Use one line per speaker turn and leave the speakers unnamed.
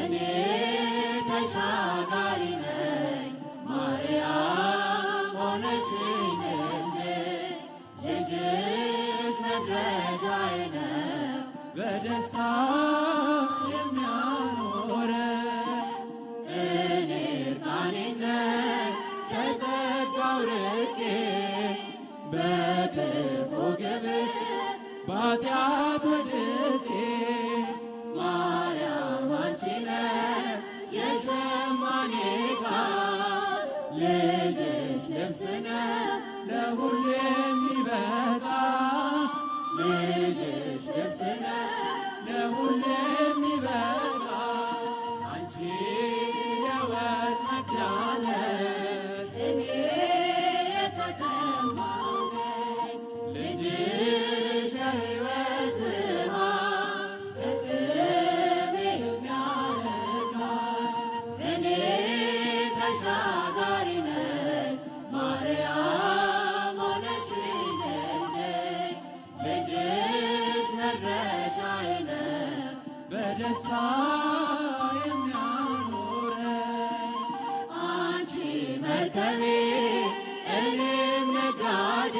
እኔ ተሻጋሪ ነኝ ማርያም ሆነሽኝ ልጅሽ መድረሻዬ ነው በደስታ የሚያኖረኝ እኔ እርቃኔን ነኝ ከጸጋው ርቄ በክፉ ግብር በኃጢአት ወድቄ ማርያም አንቺ ነሽ የሸማኔ ዕቃ ልጅሽ ልብስ ነው ለሁሉ የሚበቃ ልጅሽ ልብስ ነው ለሁሉ የሚበቃ አንቺ የሕይወት መቅጃ ነሽ እኔ የተጠማሁ ነኝ ልጅሽ የሕይወት ውሃ ከጥሜ የሚያረካ እኔ ተሻጋሪ ነኝ ማርያም ሆነሽኝ ልጅሽ መድረሻዬ ነው በደስታ የሚያኖረኝ አንቺ መርከቤ እኔም ነጋዴ